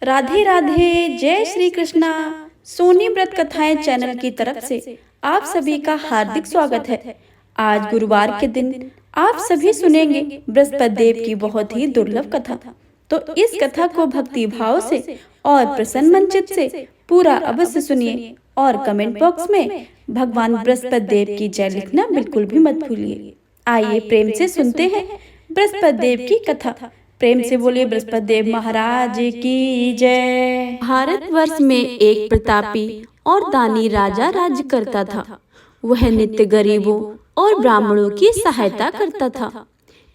राधे राधे, जय श्री कृष्णा। सोनी व्रत कथाएं चैनल की तरफ से आप सभी का हार्दिक स्वागत है। आज गुरुवार के दिन आप सभी सुनेंगे बृहस्पति देव की बहुत ही दुर्लभ कथा। तो इस कथा को भक्ति भाव से और प्रसन्न मन चित्त से पूरा अवश्य सुनिए और कमेंट बॉक्स में भगवान बृहस्पति देव की जय लिखना बिल्कुल भी मत भूलिए। आइए प्रेम से सुनते हैं बृहस्पति देव की कथा। प्रेम से बोलिए बृहस्पति देव महाराज की जय। भारतवर्ष में एक प्रतापी और दानी राजा राज्य करता था। वह नित्य गरीबों और ब्राह्मणों की सहायता करता था।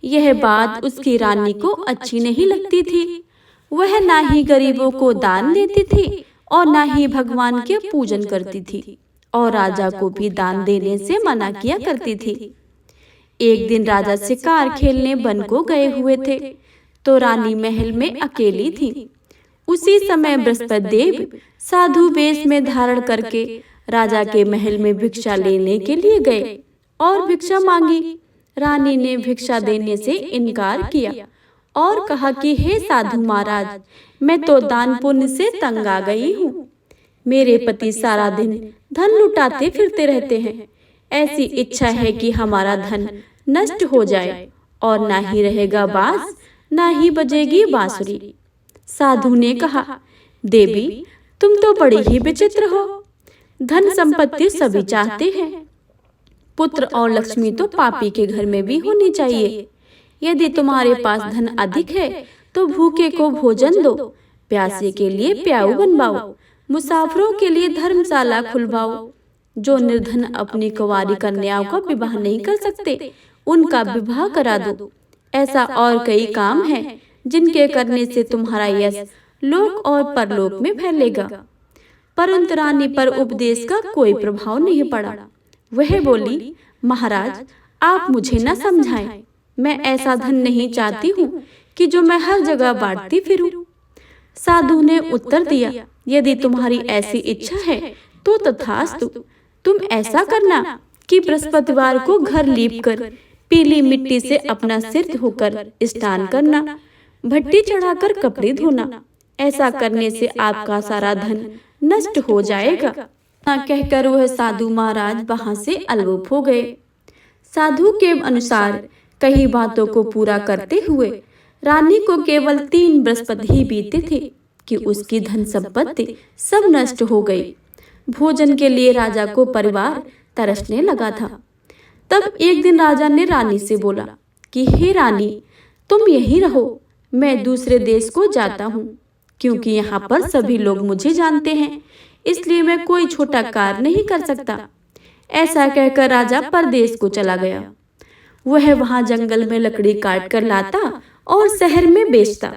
यह बात उसकी रानी को अच्छी नहीं लगती थी। वह ना ही गरीबों को दान देती थी और ना ही भगवान के पूजन करती थी और राजा को भी दान देने से मना किया करती थी। एक दिन राजा शिकार खेलने वन को गए हुए थे तो रानी महल में अकेली थी। उसी समय बृहस्पति देव साधु वेश में धारण करके राजा के महल में भिक्षा लेने के लिए गए और भिक्षा मांगी। रानी ने भिक्षा देने से इनकार किया और कहा कि हे साधु महाराज, मैं तो दान पुण्य से तंग आ गई हूँ। मेरे पति सारा दिन धन लुटाते फिरते रहते हैं। ऐसी इच्छा है कि हमारा धन नष्ट हो जाए और ना ही रहेगा बांस ना ही बजेगी बांसुरी। साधु ने कहा, देवी तुम तो बड़ी ही विचित्र हो। धन संपत्ति सभी चाहते हैं। पुत्र और लक्ष्मी तो पापी के घर में भी होनी चाहिए। यदि तुम्हारे पास धन अधिक है तो भूखे को भोजन दो, प्यासे के लिए प्याऊ बनवाओ, मुसाफिरों के लिए धर्मशाला खुलवाओ। जो निर्धन अपनी कुंवारी कन्याओं का विवाह नहीं कर सकते उनका विवाह करा दो। ऐसा और कई काम हैं जिनके करने से तुम्हारा यश लोक और परलोक में फैलेगा। परंतु रानी पर उपदेश का कोई प्रभाव नहीं पड़ा। वह बोली, महाराज आप मुझे न समझाएं। मैं ऐसा धन नहीं चाहती हूँ कि जो मैं हर जगह बांटती फिरूं। साधु ने उत्तर दिया, यदि तुम्हारी ऐसी इच्छा है तो तथास्तु। तुम ऐसा करना कि बृहस्पतिवार को घर लीपकर पीली मिट्टी से अपना सिर धोकर स्नान करना, भट्टी चढ़ाकर कपड़े धोना। ऐसा करने से आपका सारा धन नष्ट हो जाएगा। कहकर वह साधु महाराज वहां से अलविदा हो गए। साधु के अनुसार कई बातों को पूरा करते हुए रानी को केवल 3 बृहस्पति ही बीते थे कि उसकी धन संपत्ति सब नष्ट हो गई। भोजन के लिए राजा को परिवार तरसने लगा था। तब एक दिन राजा ने रानी से बोला कि हे रानी, तुम यहीं रहो, मैं दूसरे देश को जाता हूँ, क्योंकि यहाँ पर सभी लोग मुझे जानते हैं, इसलिए मैं कोई छोटा कार्य नहीं कर सकता। ऐसा कहकर राजा परदेश को चला गया। वह वहाँ जंगल में लकड़ी काट कर लाता और शहर में बेचता।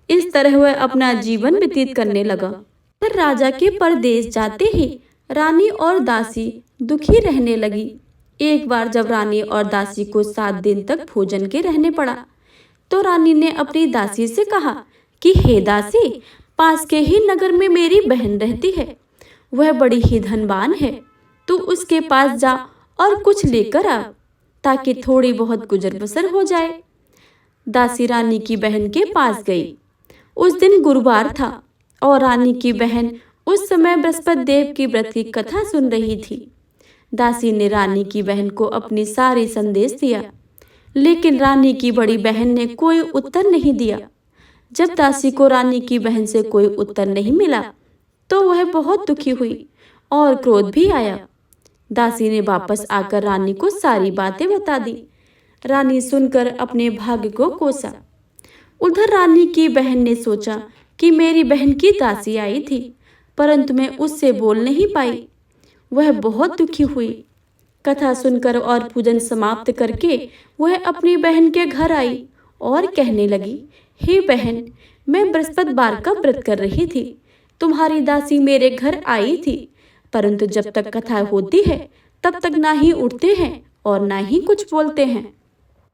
इस तरह वह अपना जीवन व्यतीत करने लगा। फिर राजा के परदेश जाते ही रानी और दासी दुखी रहने लगी। एक बार जब रानी और दासी को 7 दिन तक भोजन के रहने पड़ा तो रानी ने अपनी दासी से कहा कि हे दासी, पास के ही नगर में मेरी बहन रहती है। वह बड़ी ही धनवान है। तू उसके पास जा और कुछ लेकर आ ताकि थोड़ी बहुत गुजर बसर हो जाए। दासी रानी की बहन के पास गई। उस दिन गुरुवार था और रानी की बहन उस समय बृहस्पति देव की व्रत की कथा सुन रही थी। दासी ने रानी की बहन को अपनी सारी संदेश दिया, लेकिन रानी की बड़ी बहन ने कोई उत्तर नहीं दिया। जब दासी को रानी की बहन से कोई उत्तर नहीं मिला तो वह बहुत दुखी हुई और क्रोध भी आया। दासी ने वापस आकर रानी को सारी बातें बता दी। रानी सुनकर अपने भाग्य को कोसा। उधर रानी की बहन ने सोचा कि मेरी बहन की दासी आई थी, परंतु मैं उससे बोल नहीं पाई। वह बहुत दुखी हुई। कथा सुनकर और पूजन समाप्त करके वह अपनी बहन के घर आई और कहने लगी, हे बहन, मैं बृहस्पतिवार का व्रत कर रही थी। तुम्हारी दासी मेरे घर आई थी, परंतु जब तक कथा होती है तब तक ना ही उठते हैं और ना ही कुछ बोलते हैं,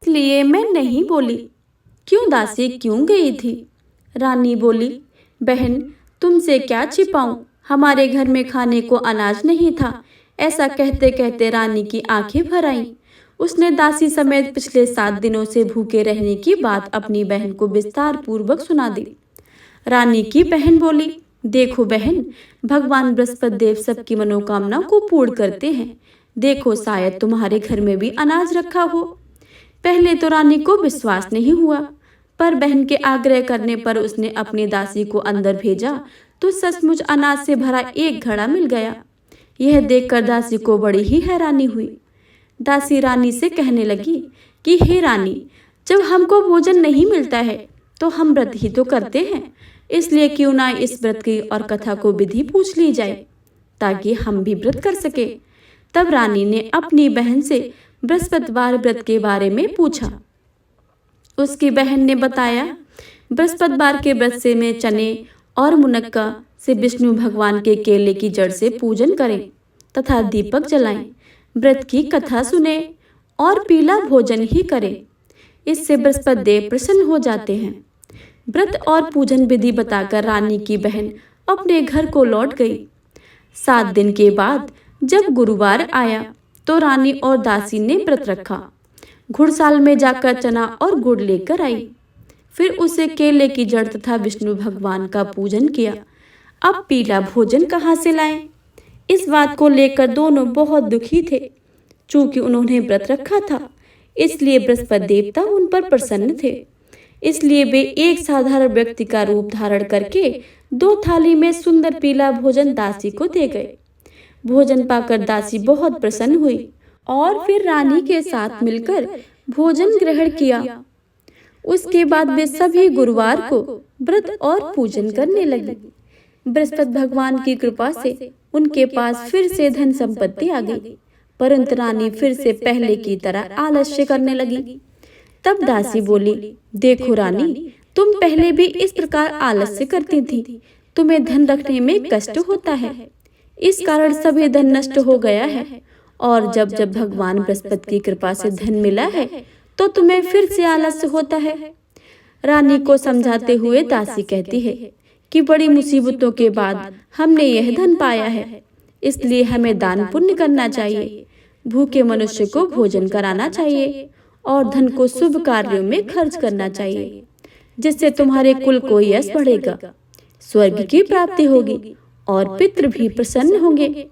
इसलिए मैं नहीं बोली। क्यों दासी क्यों गई थी? रानी बोली, बहन तुमसे क्या छिपाऊं, हमारे घर में खाने को अनाज नहीं था। ऐसा कहते कहते रानी की आंखें भर आईं। उसने दासी समेत पिछले 7 दिनों से भूखे रहने की बात अपनी बहन को विस्तार पूर्वक सुना दी। रानी की बहन बोली, देखो बहन, भगवान बृहस्पति देव सबकी मनोकामना को पूर्ण करते हैं। देखो, शायद तुम्हारे घर में भी अनाज रखा हो। पहले तो रानी को विश्वास नहीं हुआ, पर बहन के आग्रह करने पर उसने अपनी दासी को अंदर भेजा तो सचमुच अनाज से भरा एक घड़ा मिल गया। यह देखकर दासी को बड़ी ही हैरानी हुई। दासी रानी से कहने लगी कि हे रानी, जब हमको भोजन नहीं मिलता है तो हम व्रत ही तो करते हैं, इसलिए क्यों ना इस व्रत की और कथा को विधि पूछ ली जाए ताकि हम भी व्रत कर सके। तब रानी ने अपनी बहन से बृहस्पतिवार व्रत के बारे में पूछा। उसकी बहन ने बताया, बृहस्पतिवार के व्रत से में चने और मुनक्का से विष्णु भगवान के केले की जड़ से पूजन करें तथा दीपक जलाएं, व्रत की कथा सुने और पीला भोजन ही करें। इससे बृहस्पति देव प्रसन्न हो जाते हैं। व्रत और पूजन विधि बताकर रानी की बहन अपने घर को लौट गई। 7 दिन के बाद जब गुरुवार आया तो रानी और दासी ने व्रत रखा। घुड़साल में जाकर चना और गुड़ लेकर आई। फिर उसे केले की जड़ तथा विष्णु भगवान का पूजन किया। अब पीला भोजन कहाँ से लाएं? इस बात को लेकर दोनों बहुत दुखी थे। चूंकि उन्होंने व्रत रखा था, इसलिए बृहस्पति देवता उन पर प्रसन्न थे। इसलिए वे एक साधारण व्यक्ति का रूप धारण करके 2 थाली में सुंदर पीला भोजन दासी को दे गए। भोजन पाकर दासी बहुत प्रसन्न हुई और फिर रानी के साथ मिलकर भोजन ग्रहण किया। उसके बाद वे सभी गुरुवार को व्रत और पूजन करने लगी। बृहस्पति भगवान की कृपा से उनके पास फिर से धन संपत्ति आ गई, परंतु रानी फिर से पहले की तरह आलस्य करने लगी। तब दासी बोली, देखो रानी, तुम पहले भी इस प्रकार आलस्य करती थी। तुम्हें धन रखने में कष्ट होता है, इस कारण सभी धन नष्ट हो गया है। और जब जब भगवान बृहस्पति की कृपा से धन मिला है तो तुम्हें फिर से आलस्य होता है। रानी को समझाते हुए दासी कहती है कि बड़ी मुसीबतों के बाद हमने यह धन पाया है, इसलिए हमें दान पुण्य करना चाहिए। भूखे मनुष्य को भोजन कराना चाहिए और धन को शुभ कार्यों में खर्च करना चाहिए, जिससे तुम्हारे कुल को यश बढ़ेगा, स्वर्ग की प्राप्ति होगी और पितृ भी प्रसन्न होंगे।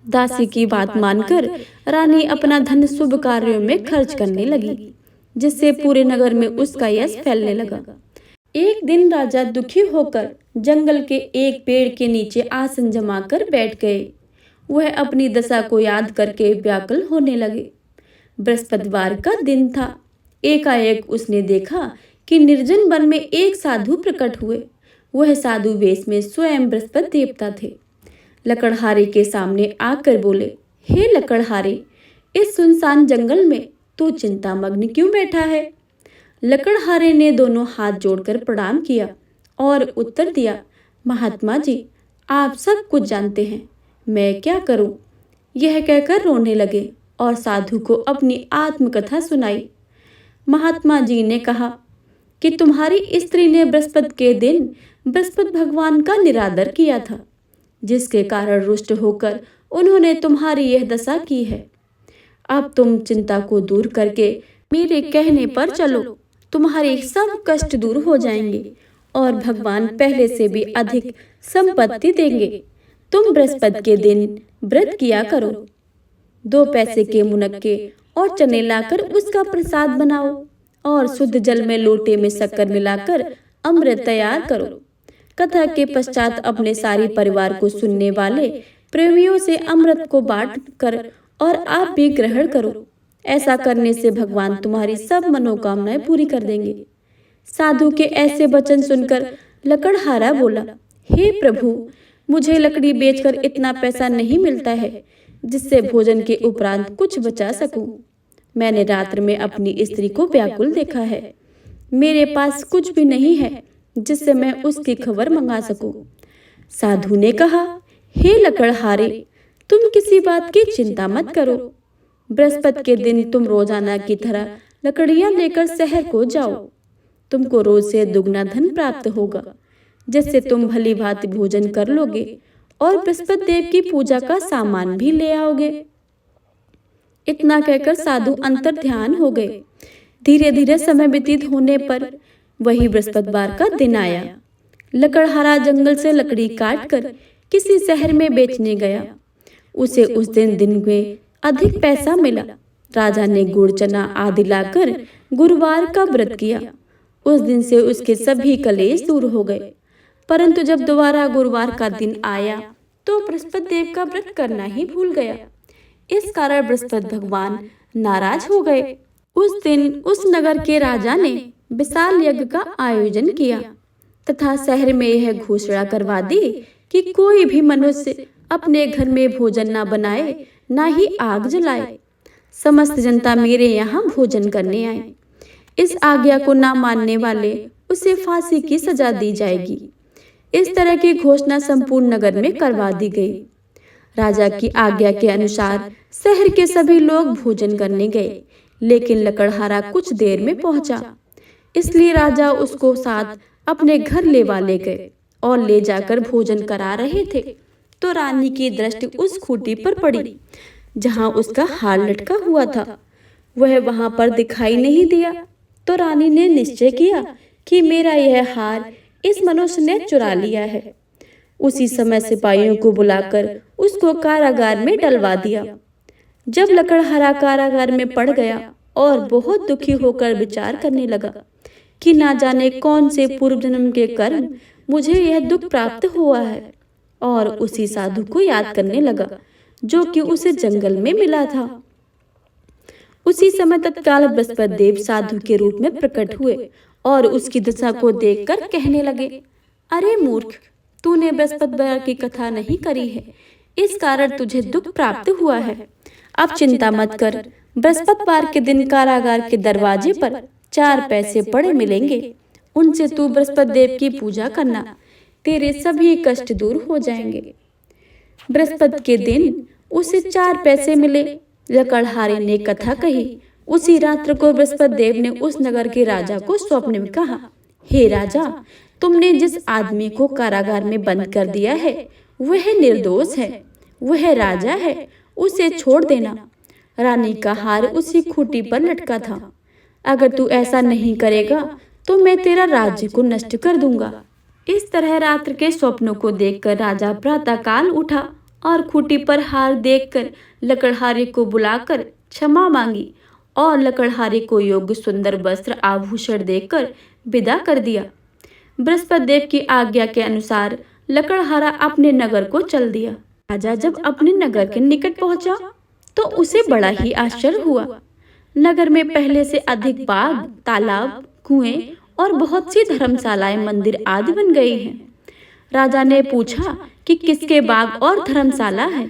दासी की बात मानकर रानी अपना धन शुभ कार्यों में खर्च करने लगी, जिससे पूरे नगर में उसका यश फैलने लगा। एक दिन राजा दुखी होकर जंगल के एक पेड़ के नीचे आसन जमाकर बैठ गए। वह अपनी दशा को याद करके व्याकुल होने लगे। बृहस्पतिवार का दिन था। एकाएक उसने देखा कि निर्जन वन में एक साधु प्रकट हुए। वह साधु वेश में स्वयं बृहस्पति देवता थे। लकड़हारे के सामने आकर बोले, हे लकड़हारे, इस सुनसान जंगल में तू चिंतामग्न क्यों बैठा है? लकड़हारे ने दोनों हाथ जोड़कर प्रणाम किया और उत्तर दिया, महात्मा जी, आप सब कुछ जानते हैं, मैं क्या करूं? यह कहकर रोने लगे और साधु को अपनी आत्मकथा सुनाई। महात्मा जी ने कहा कि तुम्हारी स्त्री ने बृहस्पति के दिन बृहस्पति भगवान का निरादर किया था, जिसके कारण रुष्ट होकर उन्होंने तुम्हारी यह दशा की है। अब तुम चिंता को दूर करके मेरे कहने पर चलो, तुम्हारे सब कष्ट दूर हो जाएंगे और भगवान पहले से भी अधिक संपत्ति देंगे। तुम बृहस्पति के दिन व्रत किया करो। 2 पैसे के मुनक्के और चने लाकर उसका प्रसाद बनाओ और शुद्ध जल में लोटे में शक्कर मिलाकर अमृत तैयार करो। कथा के पश्चात अपने सारे परिवार को सुनने वाले प्रेमियों से अमृत को बांट कर और आप भी ग्रहण करो। ऐसा करने से भगवान तुम्हारी सब मनोकामनाएं पूरी कर देंगे। साधु के ऐसे वचन सुनकर लकड़हारा बोला, हे प्रभु, मुझे लकड़ी बेचकर इतना पैसा नहीं मिलता है जिससे भोजन के उपरांत कुछ बचा सकूं। मैंने रात्र में अपनी स्त्री को व्याकुल देखा है। मेरे पास कुछ भी नहीं है जिससे मैं उसकी खबर मंगा सकूं। साधु ने कहा, हे लकड़हारे, तुम किसी बात की चिंता मत करो। बृहस्पति के दिन तुम रोजाना की तरह लकड़ियां लेकर शहर को जाओ। तुमको रोज से दुगना धन प्राप्त होगा, जिससे तुम भली भांति भोजन कर लोगे और बृहस्पति देव की पूजा का सामान भी ले आओगे। इतना कहकर साधु अंतर ध्यान हो गए। धीरे धीरे समय व्यतीत होने पर वही बृहस्पतिवार का दिन आया। लकड़हारा जंगल से लकड़ी काटकर किसी शहर में बेचने गया। उसे उस दिन में अधिक पैसा मिला। राजा ने गुड़ चना आदि लाकर गुरुवार का व्रत किया। उस दिन से उसके सभी कलेश दूर हो गए। परंतु जब दोबारा गुरुवार का दिन आया तो बृहस्पति देव का व्रत करना ही भूल गया। इस कारण बृहस्पति भगवान नाराज हो गए। उस दिन उस नगर के राजा ने विशाल यज्ञ का आयोजन किया तथा शहर में यह घोषणा करवा दी कि कोई भी मनुष्य अपने घर में भोजन न बनाए, न ही आग जलाए। समस्त जनता मेरे यहाँ भोजन करने आए। इस आज्ञा को न मानने वाले उसे फांसी की सजा दी जाएगी। इस तरह की घोषणा संपूर्ण नगर में करवा दी गई। राजा की आज्ञा के अनुसार शहर के सभी लोग भोजन करने गए, लेकिन लकड़हारा कुछ देर में पहुंचा। इसलिए राजा उसको साथ अपने घर ले गए और ले जाकर भोजन करा रहे थे तो रानी की दृष्टि उस खूंटी पर पड़ी जहां उसका हार लटका हुआ था। वह वहां पर दिखाई नहीं दिया तो रानी ने निश्चय किया कि मेरा यह हार इस मनुष्य ने चुरा लिया है। उसी समय सिपाहियों को बुलाकर उसको कारागार में डलवा दिया। जब लकड़हारा कारागार में पड़ गया और बहुत दुखी होकर विचार करने लगा कि ना जाने कौन से पूर्व जन्म के कर्म मुझे यह दुख प्राप्त हुआ है, और उसी साधु को याद करने लगा जो कि उसे जंगल में मिला था। उसी समय तत्काल बृहस्पति देव साधु के रूप में प्रकट हुए और उसकी दशा को देखकर कहने लगे, अरे मूर्ख, तूने बृहस्पतिवार की कथा नहीं करी है, इस कारण तुझे दुख प्राप्त हुआ है। अब चिंता मत कर, बृहस्पतिवार के दिन कारागार के दरवाजे पर 4 पैसे पड़े मिलेंगे। उनसे तू बृहस्पति देव की पूजा करना, तेरे सभी कष्ट दूर हो जाएंगे। बृहस्पति के दिन उसे 4 पैसे मिले। लकड़हारे ने कथा कही। उसी रात्र को बृहस्पति देव ने उस नगर के राजा को स्वप्न में कहा, हे राजा, तुमने जिस आदमी को कारागार में बंद कर दिया है वह निर्दोष है, वह राजा है, उसे छोड़ देना। रानी का हार उसी खूंटी पर लटका था। अगर तू ऐसा नहीं करेगा तो मैं तेरा राज्य को नष्ट कर दूंगा। इस तरह रात्र के स्वप्नों को देखकर राजा प्रातःकाल उठा और खूंटी पर हार देखकर लकड़हारे को बुलाकर क्षमा मांगी और लकड़हारे को योग्य सुंदर वस्त्र आभूषण देकर विदा कर दिया। बृहस्पति देव की आज्ञा के अनुसार लकड़हारा अपने नगर को चल दिया। राजा जब अपने नगर के निकट पहुंचा तो उसे बड़ा ही आश्चर्य हुआ। नगर में पहले से अधिक बाग, तालाब, कुएं और बहुत सी धर्मशालाएं, मंदिर आदि बन गई हैं। राजा ने पूछा कि किसके बाग और धर्मशाला है।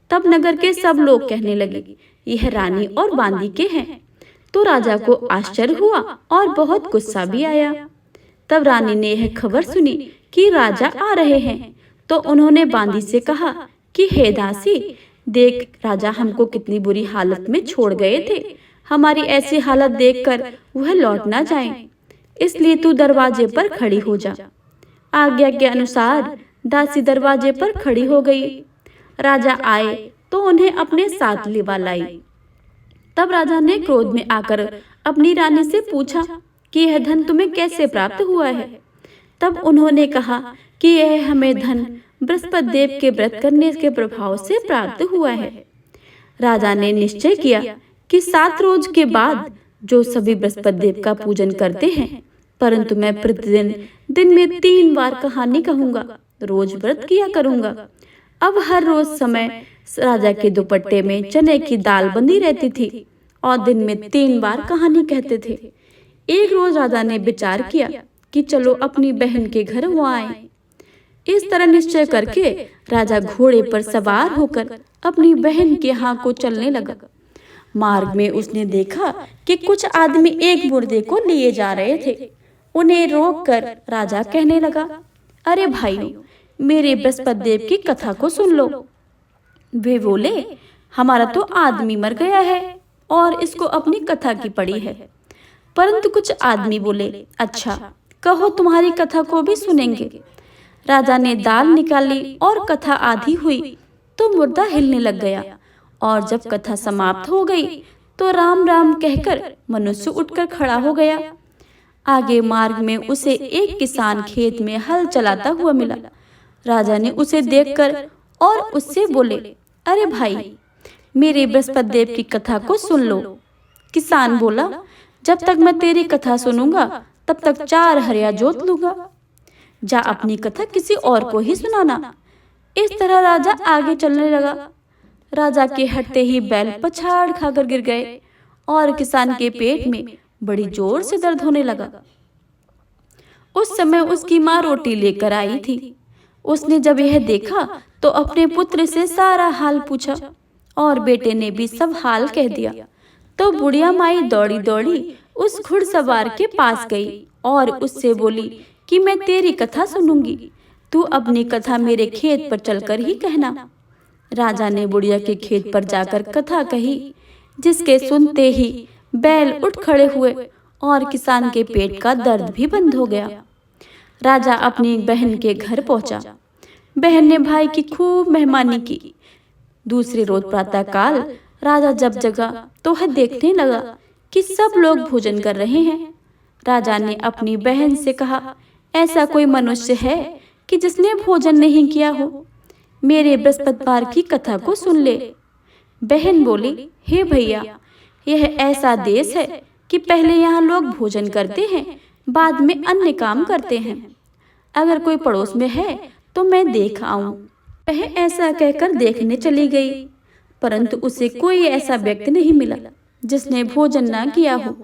तब नगर के सब लोग कहने लगे, यह रानी और बांदी के हैं। तो राजा को आश्चर्य हुआ और बहुत गुस्सा भी आया। तब रानी ने यह खबर सुनी कि राजा आ रहे हैं तो उन्होंने बांदी से कहा कि हे दासी, देख राजा हमको कितनी बुरी हालत में छोड़ गए थे। हमारी ऐसी हालत देखकर वह लौट ना जाएं, इसलिए तू दरवाजे पर खड़ी हो जा। आज्ञा के अनुसार दासी दरवाजे पर खड़ी हो गई। राजा आए तो उन्हें अपने साथ लिवा लाई। तब राजा ने क्रोध में आकर अपनी रानी से पूछा कि यह धन तुम्हें कैसे प्राप्त हुआ है। तब उन्होंने कहा कि यह हमें धन बृहस्पति देव के व्रत करने के प्रभाव से प्राप्त हुआ है। राजा ने निश्चय किया कि 7 रोज के बाद जो सभी बृहस्पति देव का पूजन करते हैं, परंतु मैं प्रतिदिन दिन में 3 बार कहानी कहूंगा, रोज व्रत किया करूंगा। अब हर रोज समय राजा के दुपट्टे में चने की दाल बंधी रहती थी और दिन में 3 बार कहानी कहते थे। एक रोज राजा ने विचार किया कि चलो अपनी बहन के घर वहां आए। इस तरह निश्चय करके राजा घोड़े पर सवार होकर अपनी बहन के यहाँ को चलने लगा। मार्ग में उसने देखा कि कुछ आदमी एक मुर्दे को लिए जा रहे थे। उन्हें रोककर राजा कहने लगा, अरे भाइयों, मेरे बृहस्पति देव की कथा को सुन लो। वे बोले, हमारा तो आदमी मर गया है और इसको अपनी कथा की पड़ी है। परंतु कुछ आदमी बोले, अच्छा कहो, तुम्हारी कथा को भी सुनेंगे। राजा ने दाल निकाली और कथा आधी हुई तो मुर्दा हिलने लग गया, और जब कथा समाप्त हो गई तो राम राम कहकर मनुष्य उठकर खड़ा हो गया। आगे मार्ग में उसे एक किसान खेत में हल चलाता हुआ मिला। राजा ने उसे देखकर और उससे बोले, अरे भाई, मेरे बृहस्पति देव की कथा को सुन लो। किसान बोला, जब तक मैं तेरी कथा सुनूंगा तब तक 4 हरिया जोत लूंगा। जा अपनी कथा किसी और को ही सुनाना। इस तरह राजा आगे चलने लगा। राजा के हटते ही बैल पछाड़ खाकर गिर गए और किसान के पेट में बड़ी जोर से दर्द होने लगा। उस समय उसकी माँ रोटी लेकर आई थी। उसने जब यह देखा तो अपने पुत्र से सारा हाल पूछा और बेटे ने भी सब हाल कह दिया। तो बुढ़िया माई दौड़ी दौड़ी उस घुड़सवार के पास गई और उससे बोली कि मैं तेरी कथा सुनूंगी, तू अपनी कथा मेरे खेत पर चलकर ही कहना। राजा ने बुढ़िया के खेत पर जाकर कथा कही, जिसके सुनते ही बैल उठ खड़े हुए और किसान के पेट का दर्द भी बंद हो गया। राजा अपनी बहन के घर पहुंचा। बहन ने भाई की खूब मेहमानी की। दूसरे रोज प्रातःकाल राजा जब जगा तो वह देखने लगा कि सब लोग भोजन कर रहे हैं। राजा ने अपनी बहन से कहा, ऐसा कोई मनुष्य है कि जिसने भोजन नहीं किया हो? मेरे बृहस्पतिवार की कथा को सुन ले। बहन बोली, हे भैया, यह ऐसा देश है कि पहले यहाँ लोग भोजन करते हैं, बाद में अन्य काम करते हैं। अगर कोई पड़ोस में है तो मैं देख आऊं। वह ऐसा कहकर देखने चली गई, परंतु उसे कोई ऐसा व्यक्ति नहीं मिला जिसने भोजन न किया हो।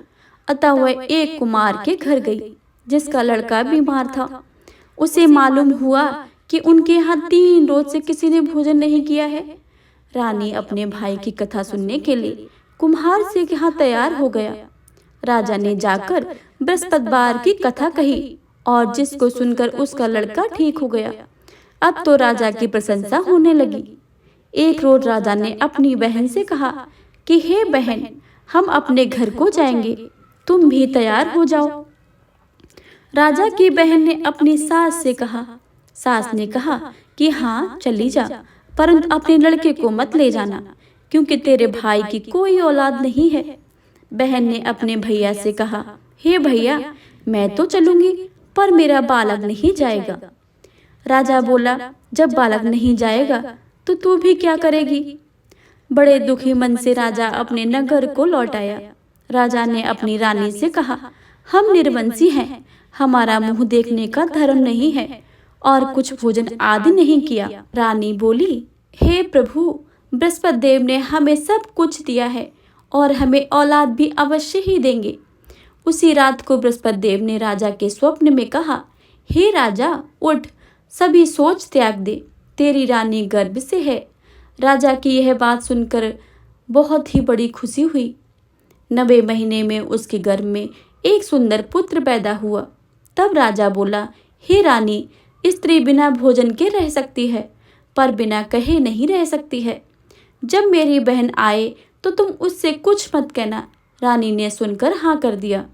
अतः वह एक कुमार के घर गई जिसका लड़का बीमार था। उसे मालूम हुआ कि उनके यहाँ 3 रोज से किसी ने भोजन नहीं किया है। रानी अपने भाई की कथा सुनने के लिए कुम्हार से यहाँ तैयार हो गया। राजा ने जाकर बृहस्पतिवार की कथा कही और जिसको सुनकर उसका लड़का ठीक हो गया। अब तो राजा की प्रशंसा होने लगी। एक रोज राजा ने अपनी बहन से कहा कि हे बहन, हम अपने घर को जाएंगे, तुम भी तैयार हो जाओ। राजा की बहन ने अपनी सास से कहा। सास ने कहा कि हाँ चली जा, परंतु अपने लड़के को मत ले जाना, क्योंकि तेरे भाई की कोई औलाद नहीं है। बहन ने अपने भैया से कहा, हे भैया, मैं तो चलूंगी पर मेरा बालक नहीं जाएगा। राजा बोला, जब बालक नहीं जाएगा तो तू भी क्या करेगी? बड़े दुखी मन से राजा अपने नगर को लौट आया। राजा ने अपनी रानी से कहा, हम निर्वंशी हैं, हमारा मुंह देखने का धर्म नहीं है और कुछ भोजन आदि नहीं किया। रानी बोली, हे प्रभु, बृहस्पति देव ने हमें सब कुछ दिया है और हमें औलाद भी अवश्य ही देंगे। उसी रात को बृहस्पति देव ने राजा के स्वप्न में कहा, हे राजा, उठ, सभी सोच त्याग दे, तेरी रानी गर्भ से है। राजा की यह बात सुनकर बहुत ही बड़ी खुशी हुई। 9वें महीने में उसके गर्भ में एक सुंदर पुत्र पैदा हुआ। तब राजा बोला, हे रानी, स्त्री बिना भोजन के रह सकती है, पर बिना कहे नहीं रह सकती है। जब मेरी बहन आए तो तुम उससे कुछ मत कहना। रानी ने सुनकर हाँ कर दिया।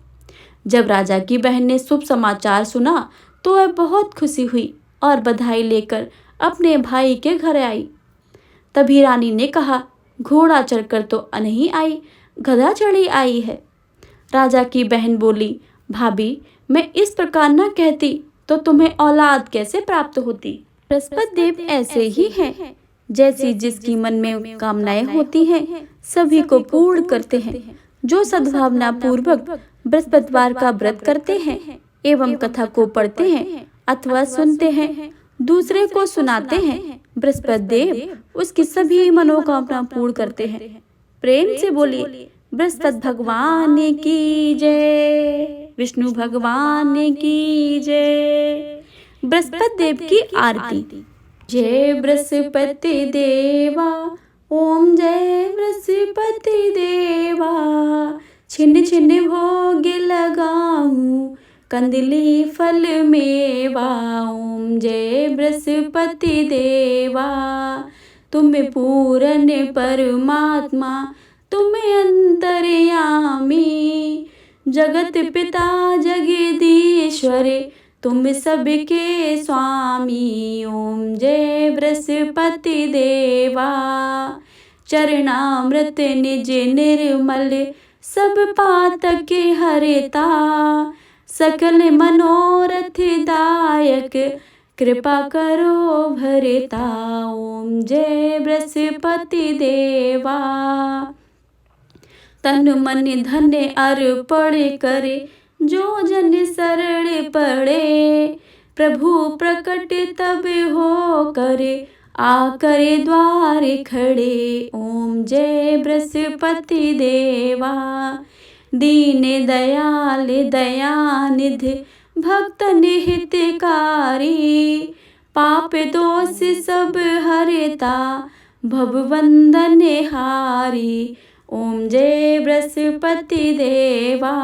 जब राजा की बहन ने शुभ समाचार सुना तो वह बहुत खुशी हुई और बधाई लेकर अपने भाई के घर आई। तभी रानी ने कहा, घोड़ा चढ़कर तो नहीं आई, गधा चढ़ी आई है। राजा की बहन बोली, भाभी, मैं इस प्रकार न कहती तो तुम्हें औलाद कैसे प्राप्त होती? बृहस्पति देव ऐसे ही हैं, जैसी जिसकी मन में कामनाएं होती हैं सभी को पूर्ण करते हैं। जो सद्भावना पूर्वक बृहस्पतिवार का व्रत करते हैं एवं कथा को पढ़ते हैं अथवा सुनते हैं, दूसरे को सुनाते हैं, बृहस्पति देव उसकी सभी मनोकामना पूर्ण करते हैं। प्रेम से बोलिए, बृहस्पति भगवान की जय, विष्णु भगवान की जय। बृहस्पति देव की आरती। जय बृहस्पति देवा, ओम जय बृहस्पति देवा, छिन छिन भोग लगाऊं, कंदली फल मेवा। ओम जय बृहस्पति देवा, तुम पूर्ण परमात्मा, तुम अंतर्यामी, जगत पिता जगदीश्वर, तुम सबके स्वामी। ओम जय बृहस्पति देवा, चरणामृत निज निर्मल, सब पातक हरता, सकल मनोरथ दायक कृपा करो भरता। ओम जय बृहस्पति देवा। तन मन धन अर्पण करे, जो जन शरण पड़े। प्रभु प्रकट तब हो करे, आ करे द्वार खड़े। ओम जय बृहस्पति देवा। दीन दयाल दयानिधि, भक्त हितकारी। पाप दोष सब हरता, भवबंधन हारी। ओम जय बृहस्पति देवा।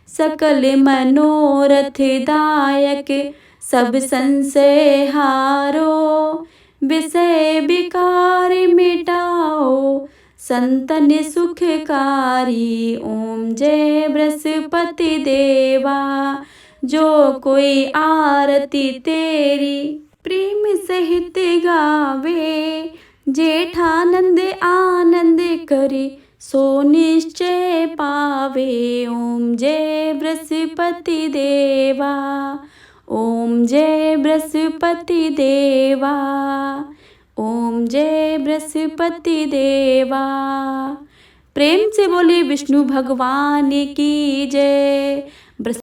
सकल मनोरथ दायक, सब संशय हारो। विषय विकार मिटाओ, संतन सुखकारी। ओम जय बृहस्पति देवा। जो कोई आरती तेरी, प्रेम सहित गावे। जेठानंद आनंद करे, सो निश्चय पावे। ओम जय बृहस्पति देवा। ओम जय बृहस्पति देवा। ओम जय बृहस्पति देवा। प्रेम से बोले विष्णु भगवान की जय।